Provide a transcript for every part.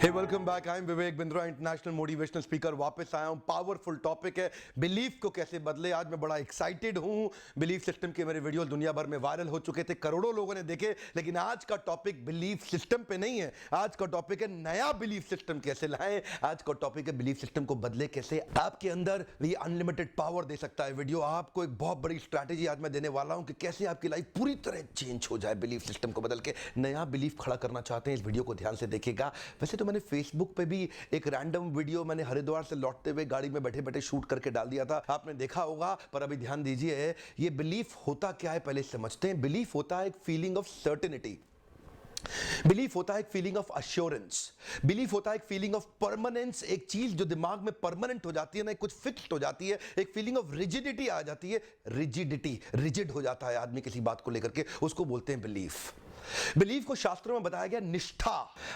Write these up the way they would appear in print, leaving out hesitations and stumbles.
Hey welcome back. I am Vivek Bindra, international motivational speaker. वापस आया हूं। पावरफुल टॉपिक है बिलीफ को कैसे बदले। आज मैं बड़ा एक्साइटेड हूं। बिलीफ सिस्टम के मेरे वीडियो दुनिया भर में वायरल हो चुके थे, करोड़ों लोगों ने देखे, लेकिन आज का टॉपिक बिलीफ सिस्टम पे नहीं है। आज का टॉपिक है नया बिलीफ सिस्टम कैसे लाएं। आज का टॉपिक है बिलीफ सिस्टम को बदले कैसे। आपके अंदर ये अनलिमिटेड पावर दे सकता है वीडियो। आपको एक बहुत बड़ी स्ट्रैटेजी आज मैं देने वाला हूं कि कैसे आपकी लाइफ पूरी तरह चेंज हो जाए बिलीफ सिस्टम को बदल के। नया बिलीफ खड़ा करना चाहते हैं, इस वीडियो को ध्यान से देखिएगा। वैसे तो मैंने फेसबुक पे भी एक रैंडम वीडियो मैंने हरिद्वार से लौटते हुए गाड़ी में बैठे बैठे शूट करके डाल दिया था, आपने देखा होगा। पर अभी ध्यान दीजिए, ये बिलीफ होता क्या है पहले समझते हैं। बिलीफ होता है एक फीलिंग ऑफ सर्टेनिटी। बिलीफ होता है एक फीलिंग ऑफ अश्योरेंस। बिलीफ होता है एक फीलिंग ऑफ परमानेंस। एक चीज जो दिमाग में परमानेंट हो जाती है ना, कुछ फिक्स्ड हो जाती है। एक फीलिंग ऑफ रिजिडिटी आ जाती है। रिजिडिटी, रिजिड हो जाता है आदमी किसी बात को लेकर के, उसको बोलते हैं बिलीफ। बिलीफ को शास्त्रों में बताया गया निष्ठा।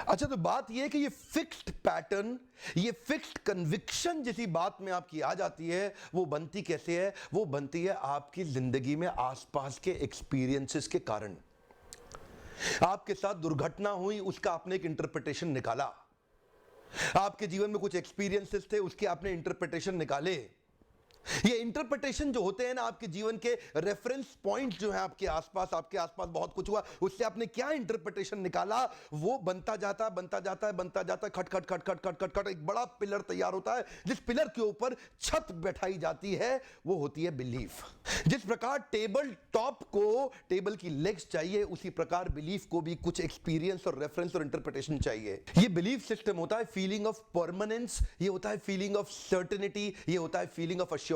अच्छा, तो बात यह है कि ये फिक्स्ड पैटर्न, ये फिक्स्ड कन्विक्शन जैसी बात में आपकी आ जाती है, वो बनती कैसे है? वो बनती है आपकी जिंदगी में आसपास के एक्सपीरियंसेस के कारण। आपके साथ दुर्घटना हुई, उसका आपने एक इंटरप्रिटेशन निकाला। आपके जीवन में कुछ एक्सपीरियंसेस थे, उसके आपने इंटरप्रिटेशन निकाले। ये इंटरप्रिटेशन जो होते हैं ना, आपके जीवन के रेफरेंस पॉइंट जो है आपके आसपास बहुत कुछ हुआ, उससे आपने क्या इंटरप्रिटेशन निकाला, वो बनता जाता है खट खट खट खट खट खट खट एक बड़ा पिलर तैयार होता है। जिस पिलर के ऊपर छत बैठाई जाती है वो होती है बिलीफ। जिस प्रकार टेबल टॉप को टेबल की लेग्स चाहिए, उसी प्रकार बिलीफ को भी कुछ एक्सपीरियंस और रेफरेंस और इंटरप्रिटेशन चाहिए। ये बिलीफ सिस्टम होता है फीलिंग ऑफ परमानेंस, ये होता है फीलिंग ऑफ सर्टेनिटी, ये होता है फीलिंग ऑफ अश्योरेंस,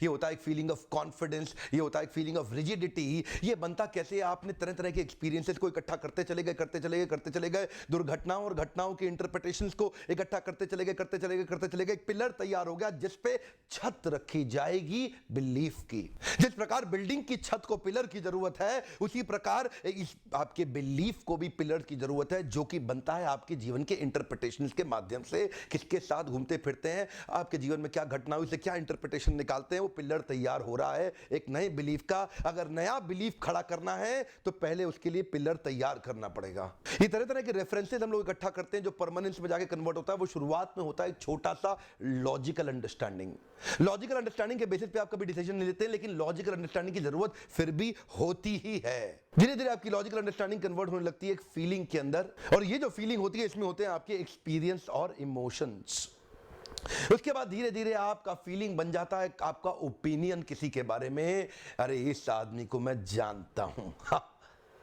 ये होता है एक फीलिंग ऑफ कॉन्फिडेंस, ये होता है एक फीलिंग ऑफ रिजिडिटी। ये बनता कैसे? आपने तरह तरह के एक्सपीरियंसेस को इकट्ठा करते चले गए, दुर्घटनाओं और घटनाओं के इंटरप्रिटेशंस को इकट्ठा करते चले गए, एक पिलर तैयार हो गया जिस पे छत रखी जाएगी बिलीफ की। जिस प्रकार बिल्डिंग की छत को पिलर की जरूरत है, उसी प्रकार इस आपके बिलीफ को भी पिलर की जरूरत है, जो कि बनता है आपके जीवन के इंटरप्रिटेशंस के माध्यम से। किसके साथ घूमते फिरते हैं, आपके जीवन में क्या घटना हुई, उससे क्या इंटरप्रिटेशन निकालते हैं, वो पिलर तैयार हो रहा है एक नए बिलीफ का। अगर नया बिलीफ खड़ा करना है तो पहले उसके लिए पिलर तैयार करना पड़ेगा। ये तरह तरह के रेफरेंसेस हम लोग इकट्ठा करते हैं, जो परमानेंस में जाके कन्वर्ट होता है। वो शुरुआत में होता है एक छोटा सा लॉजिकल अंडरस्टैंडिंग। लॉजिकल अंडरस्टैंडिंग के बेसिस पे आप कभी डिसीजन नहीं लेते, लेकिन लॉजिकल अंडरस्टैंडिंग की जरूरत फिर भी होती ही है। धीरे धीरे आपकी लॉजिकल अंडरस्टैंडिंग कन्वर्ट होने लगती है एक फीलिंग के अंदर, और ये जो फीलिंग होती है, इसमें होते हैं आपके एक्सपीरियंस और इमोशंस। उसके बाद धीरे धीरे आपका फीलिंग बन जाता है आपका ओपिनियन किसी के बारे में। अरे इस आदमी को मैं जानता हूं,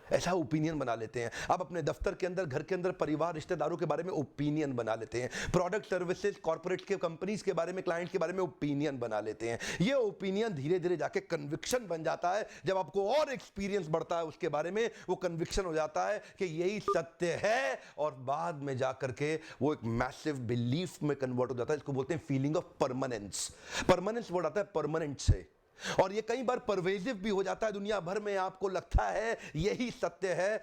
ऐसा ओपिनियन बना लेते हैं। आप अपने दफ्तर के अंदर, घर के अंदर, परिवार, रिश्तेदारों के बारे में ओपिनियन बना लेते हैं। प्रोडक्ट, सर्विसेज, कॉर्पोरेट के, कंपनीज के बारे में, क्लाइंट के बारे में ओपिनियन बना लेते हैं। ये ओपिनियन धीरे धीरे जाके कन्विक्शन बन जाता है। जब आपको और एक्सपीरियंस बढ़ता है उसके बारे में, वो कन्विक्शन हो जाता है कि यही सत्य है, और बाद में जाकर के वो एक मैसिव बिलीफ में कन्वर्ट हो जाता है। इसको बोलते हैं feeling of permanence. Permanence word आता है परमानेंट से, और ये कई बार परवेजिव भी हो जाता है दुनिया भर में। आपको लगता है यही सत्य है,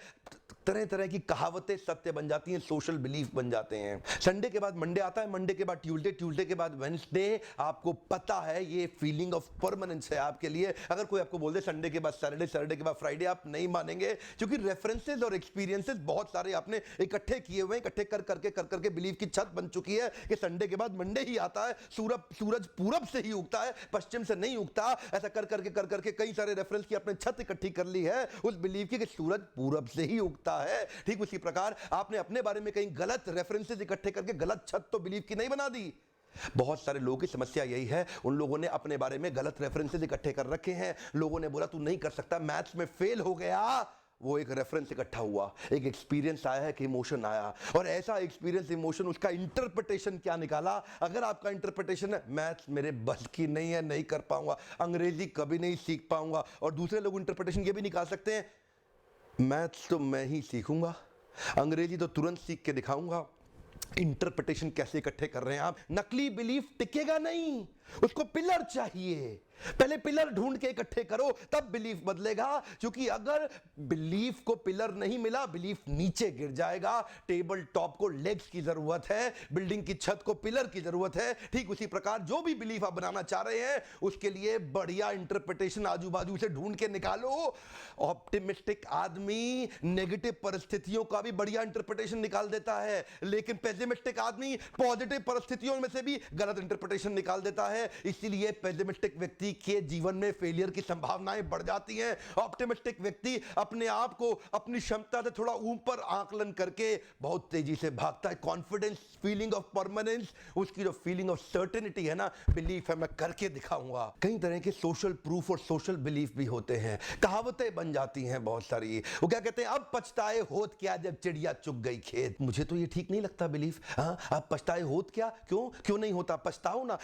तरह तरह की कहावतें सत्य बन जाती हैं, सोशल बिलीफ बन जाते हैं। संडे के बाद मंडे आता है, मंडे के बाद ट्यूसडे, ट्यूसडे के बाद वेडनेसडे। आपको पता है ये फीलिंग ऑफ परमानेंस है आपके लिए। अगर कोई आपको बोल दे संडे के बाद सैटरडे, सैटरडे के बाद फ्राइडे, आप नहीं मानेंगे, क्योंकि रेफरेंसेस और एक्सपीरियंसेस बहुत सारे आपने इकट्ठे किए हुए हैं। इकट्ठे कर करके बिलीफ की छत बन चुकी है कि संडे के बाद मंडे ही आता है। सूरज पूरब से ही उगता है, पश्चिम से नहीं उगता। ऐसा कर करके कई सारे रेफरेंस की आपने छत इकट्ठी कर ली है उस बिलीफ की कि सूरज पूरब से ही उगता है। ठीक उसी प्रकार आपने अपने बारे में कई गलत रेफरेंसेस इकट्ठे करके गलत छत तो बिलीफ की नहीं बना दी। बहुत सारे लोगों की समस्या यही है, उन लोगों ने अपने बारे में गलत रेफरेंसेस इकट्ठे कर रखे हैं। लोगों ने बोला तू नहीं कर सकता, मैथ्स में फेल हो गया, वो एक रेफरेंस इकट्ठा हुआ, एक एक्सपीरियंस आया है कि इमोशन आया, और ऐसा एक्सपीरियंस, इमोशन, उसका इंटरप्रिटेशन क्या निकाला। अगर आपका इंटरप्रिटेशन है मैथ्स मेरे बस की नहीं है, नहीं कर पाऊंगा, अंग्रेजी कभी नहीं सीख पाऊंगा, और दूसरे लोग इंटरप्रिटेशन ये भी निकाल सकते हैं मैथ्स तो मैं ही सीखूंगा, अंग्रेजी तो तुरंत सीख के दिखाऊंगा। इंटरप्रिटेशन कैसे इकट्ठे कर रहे हैं आप? नकली बिलीफ टिकेगा नहीं। उसको पिलर चाहिए। पहले पिलर ढूंढ के इकट्ठे करो, तब बिलीफ बदलेगा। क्योंकि अगर बिलीफ को पिलर नहीं मिला, बिलीफ नीचे गिर जाएगा। टेबल टॉप को लेग्स की जरूरत है, बिल्डिंग की छत को पिलर की जरूरत है। ठीक उसी प्रकार जो भी बिलीफ आप बनाना चाह रहे हैं, उसके लिए बढ़िया इंटरप्रिटेशन आजू बाजू से ढूंढ के निकालो। ऑप्टिमिस्टिक आदमी नेगेटिव परिस्थितियों का भी बढ़िया इंटरप्रिटेशन निकाल देता है, लेकिन पेसिमिस्टिक आदमी पॉजिटिव परिस्थितियों में से भी गलत इंटरप्रिटेशन निकाल देता है। इसीलिए पेसिमिस्टिक व्यक्ति के जीवन में फेलियर की संभावनाएं बढ़ जाती हैं। ऑप्टिमिस्टिक व्यक्ति अपने आप को अपनी क्षमता से थोड़ा ऊपर आकलन करके बहुत तेजी से भागता है। कॉन्फिडेंस, फीलिंग ऑफ परमानेंस, उसकी जो फीलिंग ऑफ सर्टेनिटी है ना, बिलीफ है मैं करके दिखाऊंगा। कई तरह के सोशल प्रूफ और सोशल बिलीफ भी होते हैं। कहावतें बन जाती हैं बहुत सारी। वो क्या कहते हैं, अब पछताए होत क्या जब चिड़िया चुग गई खेत। मुझे तो ये ठीक नहीं लगता बिलीफ। हाँ, अब पछताए होत क्या, क्यों नहीं होता? पछताओ ना,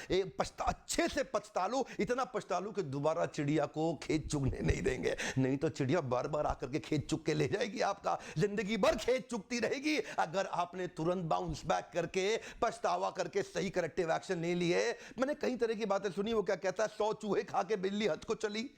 अच्छे से पछता लो, इतना पछता लो कि दोबारा चिड़िया को खेत चुगने नहीं देंगे। नहीं तो चिड़िया बार बार आकर के खेत चुग के ले जाएगी आपका, जिंदगी भर खेत चुगती रहेगी अगर आपने तुरंत बाउंस बैक करके पछतावा करके सही करेक्टिव एक्शन नहीं लिए। मैंने कई तरह की बातें सुनी। वो क्या कहता है, 100 चूहे खा के बिल्ली हद को चली।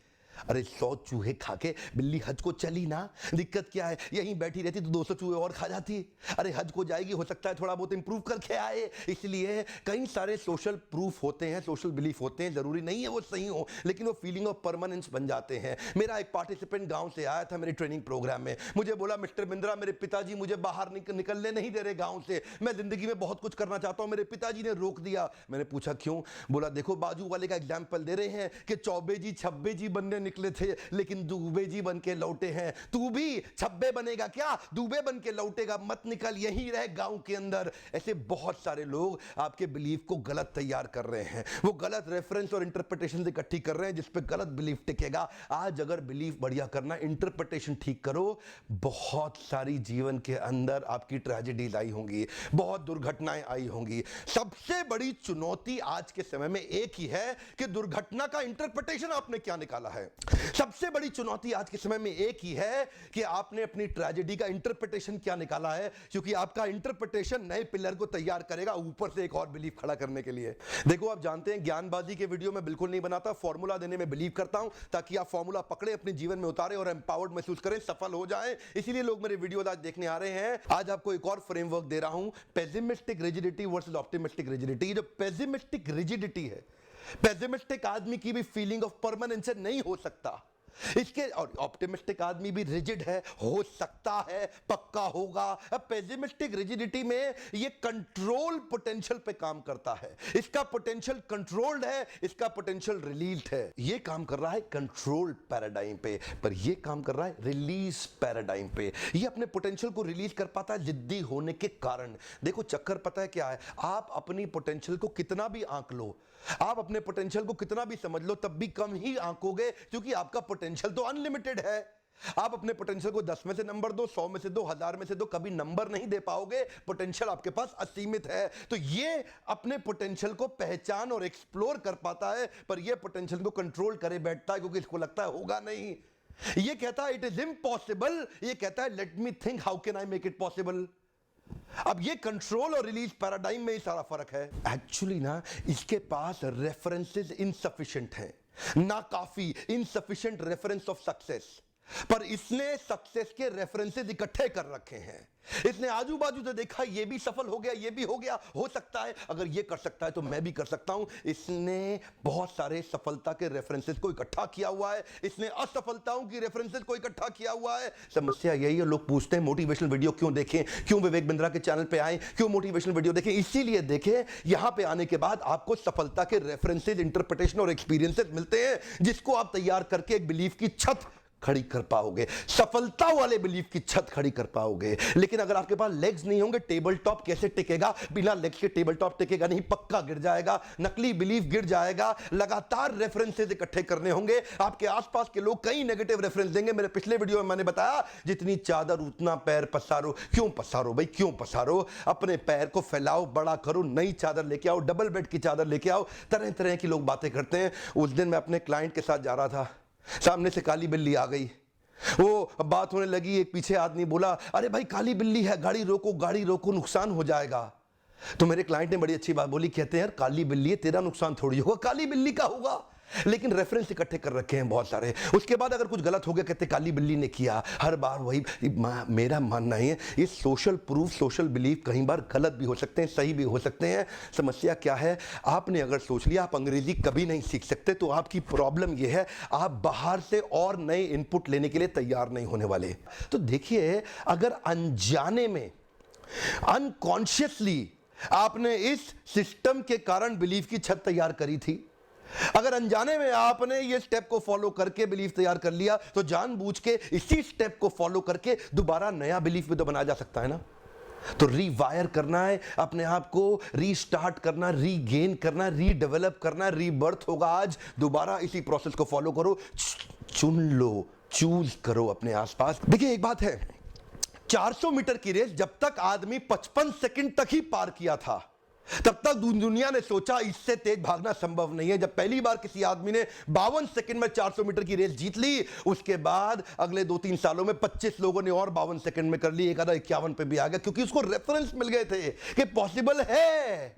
अरे 100 चूहे खा के बिल्ली हज को चली ना, दिक्कत क्या है? यहीं बैठी रहती तो 200 चूहे और खा जाती। अरे हज को जाएगी, हो सकता है थोड़ा बहुत इंप्रूव करके आए। इसलिए कई सारे सोशल प्रूफ होते हैं, सोशल बिलीफ होते हैं। जरूरी नहीं है वो सही हो, लेकिन वो फीलिंग ऑफ परमानेंस बन जाते हैं। मेरा एक पार्टिसिपेंट गांव से आया था मेरे ट्रेनिंग प्रोग्राम में। मुझे बोला, मिस्टर बिंद्रा, मेरे पिताजी मुझे बाहर निकलने नहीं दे रहे गाँव से। मैं जिंदगी में बहुत कुछ करना चाहता हूँ, मेरे पिताजी ने रोक दिया। मैंने पूछा क्यों? बोला, देखो बाजू वाले का एग्जाम्पल दे रहे हैं कि चौबे जी छब्बे जी बनने निकले थे, लेकिन दूबे जी बन के लौटे हैं। तू भी छब्बे बनेगा क्या? दूबे बन के लौटेगा? मत निकल, यहीं रह गांव के अंदर। ऐसे बहुत सारे लोग आपके बिलीफ को गलत तैयार कर रहे हैं। वो गलत रेफरेंस और इंटरप्रिटेशन इकट्ठी कर रहे हैं जिस पे गलत बिलीफ टिकेगा। आज अगर बिलीफ बढ़िया करना, इंटरप्रिटेशन ठीक करो, बहुत सारी जीवन के अंदर आपकी ट्रेजेडीज आई होंगी, बहुत दुर्घटनाएं आई होंगी। सबसे बड़ी चुनौती आज के समय में एक ही है कि दुर्घटना का इंटरप्रिटेशन आपने क्या निकाला है। सबसे बड़ी चुनौती आज के समय में एक ही है कि आपने अपनी ट्रेजेडी का इंटरप्रिटेशन क्या निकाला है, क्योंकि आपका इंटरप्रिटेशन नए पिलर को तैयार करेगा ऊपर से एक और बिलीफ खड़ा करने के लिए। देखो, आप जानते हैं ज्ञानबाजी के वीडियो में बिल्कुल नहीं बनाता, फॉर्मूला देने में बिलीव करता हूं, ताकि आप फॉर्मूला पकड़े, अपने जीवन में उतारे और एम्पावर्ड महसूस करें, सफल हो जाएं। इसीलिए लोग मेरे वीडियो आज देखने आ रहे हैं। आज आपको एक और फ्रेमवर्क दे रहा हूं, pessimistic rigidity versus optimistic rigidity. जो पेसिमिस्टिक रिजिडिटी है, पेसिमिस्टिक आदमी की भी फीलिंग ऑफ परमानेंस नहीं हो सकता इसके, और ऑप्टिमिस्टिक आदमी भी रिजिड है, हो सकता है, पक्का होगा। अब पेसिमिस्टिक रिजिडिटी में ये कंट्रोल पोटेंशियल पे काम करता है। इसका पोटेंशियल कंट्रोल्ड है, इसका पोटेंशियल रिलीज्ड है। ये काम कर रहा है कंट्रोल पैराडाइम पे, पर ये काम कर रहा है रिलीज पैराडाइम पे। ये अपने पोटेंशियल को रिलीज कर पाता है जिद्दी होने के कारण। देखो चक्कर पता है क्या है, आप अपनी पोटेंशियल को कितना भी आंक लो, आप अपने पोटेंशियल को कितना भी समझ लो, तब भी कम ही आंकोगे, क्योंकि आपका पोटेंशियल तो अनलिमिटेड है। आप अपने पोटेंशियल को 10 में से नंबर दो, 100 में से दो, 1000 में से दो, कभी नंबर नहीं दे पाओगे। पोटेंशियल आपके पास असीमित है। तो ये अपने पोटेंशियल को पहचान और एक्सप्लोर कर पाता है, पर ये पोटेंशियल को कंट्रोल करे बैठता है, क्योंकि इसको लगता है होगा नहीं। ये कहता है इट इज इम्पॉसिबल, ये कहता है let me think how can I make it possible. अब ये कंट्रोल और रिलीज पैराडाइम में ही सारा फर्क है। एक्चुअली ना, इसके पास रेफरेंसेस इनसफिशिएंट हैं, ना काफी, इनसफिशिएंट रेफरेंस ऑफ सक्सेस। पर इसने सक्सेस के रेफरेंसेस इकट्ठे कर रखे हैं। इसने आजू बाजू से देखा, ये भी सफल हो गया, ये भी हो गया, हो सकता है, अगर ये कर सकता है तो मैं भी कर सकता हूं। इसने बहुत सारे सफलता के रेफरेंसेस को इकट्ठा किया हुआ है, इसने असफलताओं की रेफरेंसेस को इकट्ठा किया हुआ है। समस्या यही है, लोग पूछते हैं मोटिवेशनल वीडियो क्यों देखें, क्यों विवेक बिंद्रा के चैनल पे आए, क्यों मोटिवेशनल वीडियो देखें? इसीलिए देखें, यहां पे आने के बाद आपको सफलता के रेफरेंसेस, इंटरप्रिटेशन और एक्सपीरियंसेस मिलते हैं, जिसको आप तैयार करके एक बिलीफ की छत खड़ी कर पाओगे, सफलता वाले बिलीफ की छत खड़ी कर पाओगे। लेकिन अगर आपके पास लेग्स नहीं होंगे, टेबल टॉप कैसे टिकेगा? बिना लेग्स के टेबल टॉप टिकेगा नहीं, पक्का गिर जाएगा, नकली बिलीफ गिर जाएगा। लगातार रेफरेंसेस इकट्ठे करने होंगे। आपके आसपास के लोग कई नेगेटिव रेफरेंस देंगे। मेरे पिछले वीडियो में मैंने बताया, जितनी चादर उतना पैर पसारो। क्यों पसारो भाई, क्यों पसारो? अपने पैर को फैलाओ, बड़ा करो, नई चादर लेके आओ, डबल बेड की चादर लेके आओ। तरह तरह की लोग बातें करते हैं। उस दिन मैं अपने क्लाइंट के साथ जा रहा था, सामने से काली बिल्ली आ गई। वो बात होने लगी, एक पीछे आदमी बोला, अरे भाई काली बिल्ली है, गाड़ी रोको, गाड़ी रोको, नुकसान हो जाएगा। तो मेरे क्लाइंट ने बड़ी अच्छी बात बोली, कहते हैं यार काली बिल्ली है, तेरा नुकसान थोड़ी होगा, काली बिल्ली का होगा। लेकिन रेफरेंस इकट्ठे कर रखे हैं बहुत सारे। उसके बाद अगर कुछ गलत हो गया कहते काली बिल्ली ने किया, हर बार वही। मेरा मानना है ये सोशल प्रूफ, सोशल बिलीफ कई बार गलत भी हो सकते हैं, सही भी हो सकते हैं। समस्या क्या है, आपने अगर सोच लिया आप अंग्रेजी कभी नहीं सीख सकते, तो आपकी प्रॉब्लम यह है आप बाहर से और नए इनपुट लेने के लिए तैयार नहीं होने वाले। तो देखिए, अगर अनजाने में, अनकॉन्शियसली आपने इस सिस्टम के कारण बिलीफ की छत तैयार करी थी, अगर अनजाने में आपने ये स्टेप को फॉलो करके बिलीफ तैयार कर लिया, तो जानबूझ के इसी स्टेप को फॉलो करके दोबारा नया बिलीफ भी तो बनाया जा सकता है ना। तो रीवायर करना है अपने आप को, रीस्टार्ट करना, रीगेन करना, रीडेवलप करना, रीबर्थ होगा आज। दोबारा इसी प्रोसेस को फॉलो करो, चुन लो, चूज करो अपने आसपास। देखिए एक बात है, 400 मीटर की रेस जब तक आदमी 55 सेकंड तक ही पार किया था, तब तक दुनिया ने सोचा इससे तेज भागना संभव नहीं है। जब पहली बार किसी आदमी ने 52 सेकंड में 400 मीटर की रेस जीत ली, उसके बाद अगले 2-3 सालों में 25 लोगों ने और 52 सेकंड में कर ली, एक आधा 51 पे भी आ गया, क्योंकि उसको रेफरेंस मिल गए थे कि पॉसिबल है।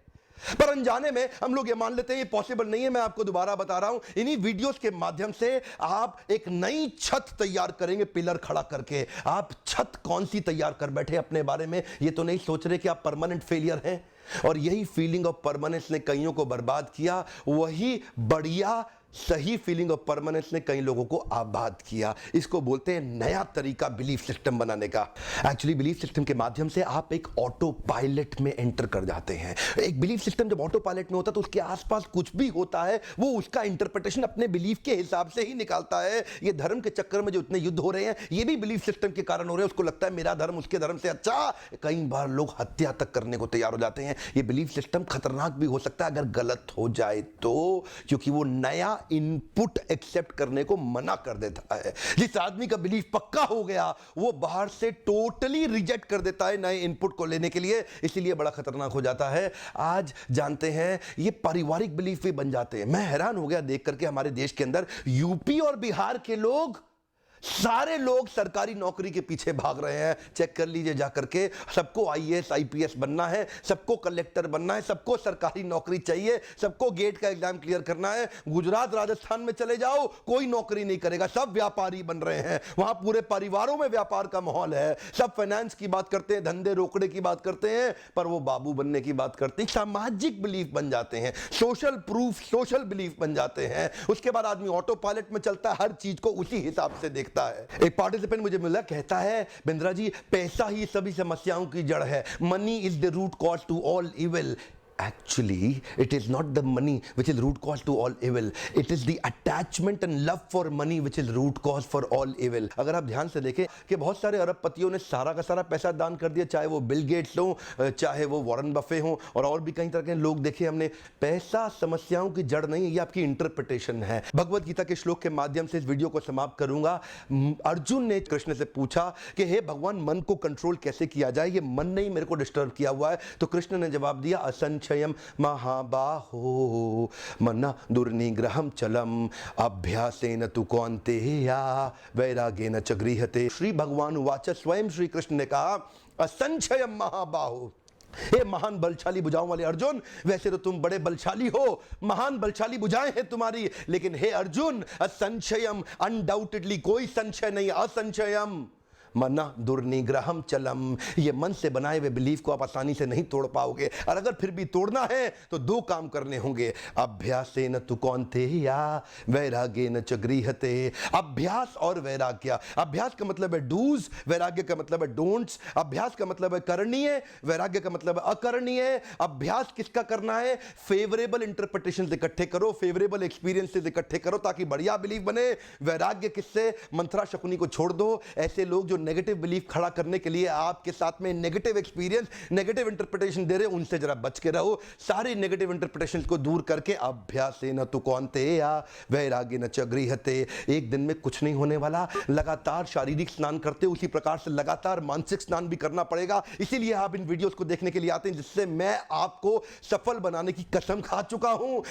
पर अनजाने में हम लोग ये मान लेते हैं ये पॉसिबल नहीं है। मैं आपको दोबारा बता रहा हूं, इन्हीं वीडियोस के माध्यम से आप एक नई छत तैयार करेंगे, पिलर खड़ा करके। आप छत कौन सी तैयार कर बैठे अपने बारे में, ये तो नहीं सोच रहे कि आप परमानेंट फेलियर हैं। और यही फीलिंग ऑफ परमानेंस ने कईयों को बर्बाद किया, वही बढ़िया सही फीलिंग ऑफ परमानेंस ने कई लोगों को आबाद किया। इसको बोलते हैं नया तरीका बिलीफ सिस्टम बनाने का। एक्चुअली बिलीफ सिस्टम के माध्यम से आप एक ऑटो पायलट में एंटर कर जाते हैं। एक बिलीफ सिस्टम जब ऑटो पायलट में होता है तो उसके आसपास कुछ भी होता है वो उसका इंटरप्रिटेशन अपने बिलीफ के हिसाब से ही निकालता है। ये धर्म के चक्कर में जो इतने युद्ध हो रहे हैं ये भी बिलीफ सिस्टम के कारण हो रहे हैं। उसको लगता है मेरा धर्म उसके धर्म से अच्छा। कई बार लोग हत्या तक करने को तैयार हो जाते हैं। ये बिलीफ सिस्टम खतरनाक भी हो सकता है अगर गलत हो जाए तो, क्योंकि वो नया इनपुट एक्सेप्ट करने को मना कर देता है। जिस आदमी का बिलीफ पक्का हो गया वो बाहर से टोटली रिजेक्ट कर देता है नए इनपुट को लेने के लिए, इसीलिए बड़ा खतरनाक हो जाता है। आज जानते हैं ये पारिवारिक बिलीफ भी बन जाते हैं। मैं हैरान हो गया देख करके हमारे देश के अंदर यूपी और बिहार के लोग, सारे लोग सरकारी नौकरी के पीछे भाग रहे हैं। चेक कर लीजिए जाकर के, सबको आईएएस आईपीएस बनना है, सबको कलेक्टर बनना है, सबको सरकारी नौकरी चाहिए, सबको गेट का एग्जाम क्लियर करना है। गुजरात राजस्थान में चले जाओ कोई नौकरी नहीं करेगा, सब व्यापारी बन रहे हैं। वहां पूरे परिवारों में व्यापार का माहौल है। सब फाइनेंस की बात करते हैं, धंधे रोकड़े की बात करते हैं, पर वो बाबू बनने की बात करते हैं। सामाजिक बिलीफ बन जाते हैं, सोशल प्रूफ, सोशल बिलीफ बन जाते हैं। उसके बाद आदमी ऑटो पायलट में चलता है, हर चीज को उसी हिसाब से देखता है। एक पार्टिसिपेंट मुझे मिला, कहता है बिंद्रा जी पैसा ही सभी समस्याओं की जड़ है। Money is the root cause to all evil. Actually, it is not the money which is root cause to all evil. It is the attachment and love for money which is root cause for all evil. अगर आप ध्यान से देखें कि बहुत सारे अरबपतियों ने सारा का सारा पैसा दान कर दिया, चाहे वो बिल गेट्स हों, चाहे वो वॉरेन बफे हों, और भी कई तरह के लोग देखे हमने। पैसा समस्याओं की जड़ नहीं है, ये आपकी इंटरप्रिटेशन है। भगवत गीता के श्लोक के माध्यम से इस वीडियो को समाप्त करूंगा। अर्जुन ने कृष्ण से पूछा कि हे भगवान, मन को कंट्रोल कैसे किया जाए, ये मन ने ही मेरे को डिस्टर्ब किया हुआ है। तो कृष्ण ने जवाब दिया, असंशयम महाबाहो मना दुर्निग्रहम चलम अभ्यासेन तु कौन्तेया वैराग्येन च गृह्यते। श्री भगवान उवाच, स्वयं श्री कृष्ण ने कहा, असंशयम महाबाहो, हे महान बलशाली भुजाओं वाले अर्जुन, वैसे तो तुम बड़े बलशाली हो, महान बलशाली भुजाएं हैं तुम्हारी, लेकिन हे अर्जुन, असंशयम, अनडाउटेडली कोई संशय नहीं, असंशयम मना दुर्निग्रहम चलम, ये मन से बनाए हुए बिलीफ को आप आसानी से नहीं तोड़ पाओगे। और अगर फिर भी तोड़ना है तो दो काम करने होंगे, अभ्यासेन तु कौन्तेया वैराग्येन च गृह्यते। अभ्यास और वैराग्य। अभ्यास का मतलब है डूज, वैराग्य का मतलब है डोंट्स। अभ्यास का मतलब है करणीय, वैराग्य का मतलब है अकरणीय। अभ्यास किसका करना है? फेवरेबल इंटरप्रिटेशन इकट्ठे करो, फेवरेबल एक्सपीरियंसेस इकट्ठे करो ताकि बढ़िया बिलीफ बने। वैराग्य किससे? मंत्रा शकुनी को छोड़ दो। ऐसे लोग जो नेगेटिव बिलीफ खड़ा करने के लिए आपके साथ में नेगेटिव एक्सपीरियंस, नेगेटिव इंटरप्रिटेशन दे रहे, उनसे जरा बच के रहो। सारी नेगेटिव इंटरप्रिटेशन को दूर करके अभ्यासेन तु कौन्तेया वैराग्येन च गृह्यते। एक दिन में कुछ नहीं होने वाला, लगातार शारीरिक स्नान करते उसी प्रकार से लगातार मानसिक स्नान भी करना पड़ेगा। इसीलिए आप इन वीडियोस को देखने के लिए आते हैं, जिससे मैं आपको सफल बनाने की कसम खा चुका हूं।